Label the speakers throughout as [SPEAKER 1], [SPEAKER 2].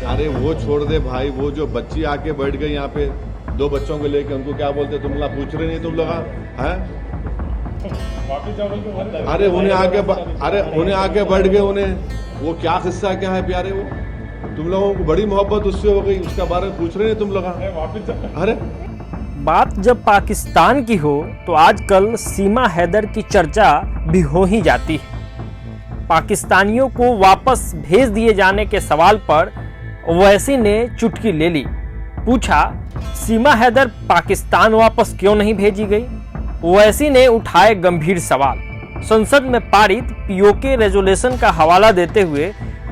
[SPEAKER 1] अरे वो छोड़ दे भाई, वो जो बच्ची आके बैठ गई यहाँ पे 2 बच्चों को लेके, उनको क्या बोलते, तुम लोग पूछ रहे नहीं, तुम लोग हैं? अरे उन्हें आके बैठ गए, उन्हें वो क्या किस्सा क्या है प्यारे, वो तुम लोगों को बड़ी मोहब्बत उससे हो गई, उसका बारे में पूछ रहे नहीं तुम लोग? अरे
[SPEAKER 2] बात जब पाकिस्तान की हो तो आजकल सीमा हैदर की चर्चा भी हो ही जाती है। पाकिस्तानियों को वापस भेज दिए जाने के सवाल पर ओवैसी ने चुटकी ले ली। पूछा, सीमा हैदर पाकिस्तान वापस क्यों नहीं भेजी गई? ओवैसी ने उठाए गंभीर सवाल। संसद में पारित पीओके रेजोल्यूशन का हवाला देते हुए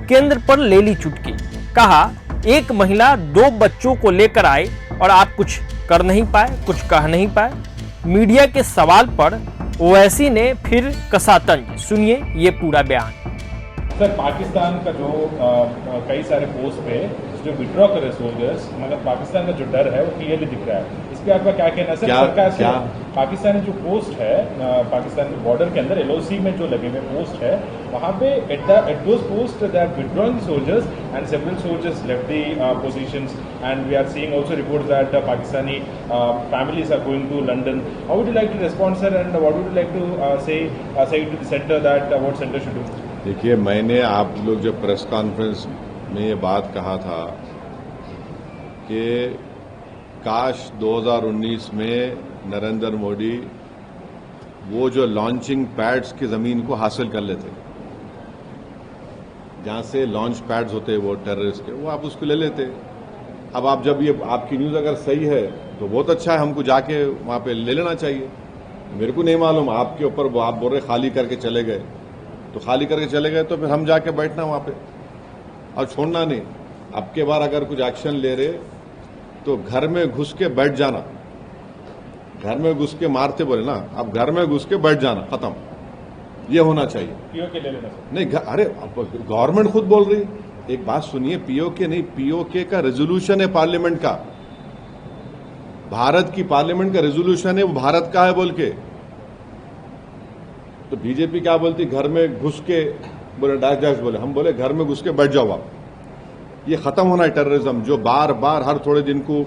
[SPEAKER 2] केंद्र पर ले ली चुटकी। कहा, एक महिला 2 बच्चों को लेकर आई और आप कुछ कर नहीं पाए, कुछ कह नहीं पाए। मीडिया के सवाल पर ओवैसी ने फिर कसा तंज। सुनिए ये पूरा बयान।
[SPEAKER 3] सर, पाकिस्तान का जो कई सारे पोस्ट पे जो विड्रॉ कर रहे सोल्जर्स, मगर पाकिस्तान का जो डर है वो क्लियरली दिख रहा है। इस पे आपका क्या कहना है सर? सरकार से पाकिस्तानी जो पोस्ट है पाकिस्तान के बॉर्डर के अंदर LOC में जो लगे हुए पोस्ट है, वहाँ पे at those post they are withdrawing soldiers and several soldiers left the positions and we are seeing also reports that Pakistani families are going to London. How would you like to respond, sir, and what would you like to say to the center that what center should do?
[SPEAKER 1] देखिए, मैंने आप लोग जब press conference में ये बात कहा था कि काश 2019 में नरेंद्र मोदी वो जो लॉन्चिंग पैड्स की ज़मीन को हासिल कर लेते, जहाँ से लॉन्च पैड्स होते हैं वो टेररिस्ट के, वो आप उसको ले लेते। अब आप जब ये आपकी न्यूज़ अगर सही है तो बहुत अच्छा है, हमको जाके वहाँ पे ले लेना चाहिए। मेरे को नहीं मालूम, आपके ऊपर आप बोल रहे खाली करके चले गए, तो खाली करके चले गए तो फिर हम जाके बैठना वहाँ पे और छोड़ना नहीं। अब के बार अगर कुछ एक्शन ले रहे तो घर में घुस के बैठ जाना, घर में घुस के मारते बोले ना, अब घर में घुस के बैठ जाना, खत्म, ये होना चाहिए।
[SPEAKER 3] पीओके ले लेना सर।
[SPEAKER 1] नहीं, अरे गवर्नमेंट खुद बोल रही, एक बात सुनिए, पीओके नहीं, पीओके का रेजोल्यूशन है पार्लियामेंट का, भारत की पार्लियामेंट का रेजोल्यूशन है, वो भारत का है बोल के। तो बीजेपी क्या बोलती, घर में घुस के बोले, डैश बोले, हम बोले घर में घुस के बैठ जाओ आप। ये खत्म होना है टेररिज्म, जो बार बार हर थोड़े दिन को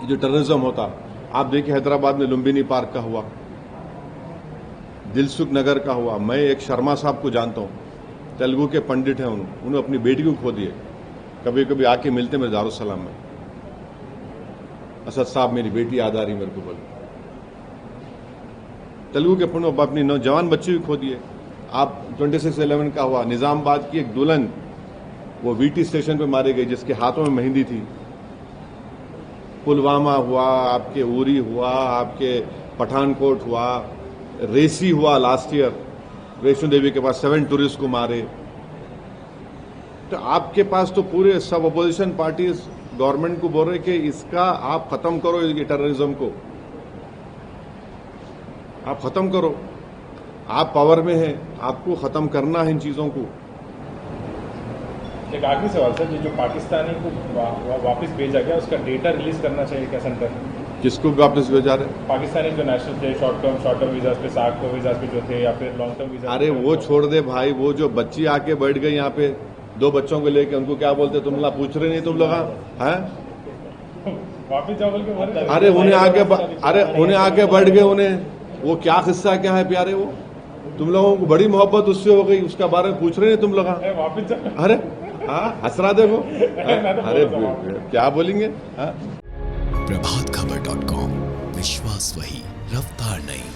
[SPEAKER 1] जो टेररिज्म होता। आप देखिए हैदराबाद में लुम्बिनी पार्क का हुआ, दिलसुख नगर का हुआ। मैं एक शर्मा साहब को जानता हूँ, तेलुगु के पंडित हैं, उन्होंने अपनी बेटी को खो दिए। कभी कभी आके मिलते मेरे दारुसलाम में, असद साहब मेरी बेटी याद आ रही मेरे को, बोले तेलुगु के पंडित अपनी नौजवान बच्चे भी खो दिए। आप 26/11 का हुआ, निजामाबाद की एक दुल्हन वो VT स्टेशन पे मारी गई जिसके हाथों में मेहंदी थी। पुलवामा हुआ, आपके उरी हुआ, आपके पठानकोट हुआ, रेसी हुआ लास्ट ईयर, वैष्णो देवी के पास 7 टूरिस्ट को मारे। तो आपके पास तो पूरे सब अपोजिशन पार्टीज गवर्नमेंट को बोल रहे कि इसका आप खत्म करो, ये टेररिज्म को आप खत्म करो। आप पावर में हैं, आपको खत्म करना है इन चीजों को।
[SPEAKER 3] एक आखिरी सवाल सर, जो पाकिस्तानी को वापस भेजा गया उसका डेटा रिलीज करना चाहिए क्या सेंटर?
[SPEAKER 1] किसको वापस भेजा रहे?
[SPEAKER 3] पाकिस्तानी जो नेशनल थे, शॉर्ट टर्म वीजा पे, सार्क वीजा पे जो थे, या फिर लॉन्ग टर्म वीजा।
[SPEAKER 1] अरे वो छोड़ दे भाई, वो जो बच्ची आके बैठ गई यहाँ पे 2 बच्चों को लेके, उनको क्या बोलते, तुम लोग पूछ रहे नहीं, तुम लोग हैं?
[SPEAKER 3] वापिस जाओ बोल के।
[SPEAKER 1] अरे उन्हें आके बैठ गए, उन्हें वो क्या किस्सा क्या है प्यारे, वो तुम लोगों को बड़ी मोहब्बत उससे हो गई, उसका बारे में पूछ रहे नहीं तुम लोग?
[SPEAKER 3] वापिस जाओ।
[SPEAKER 1] अरे हाँ, हंसरा देखो। अरे क्या बोलेंगे?
[SPEAKER 4] प्रभातखबर.com, विश्वास वही, रफ्तार नहीं।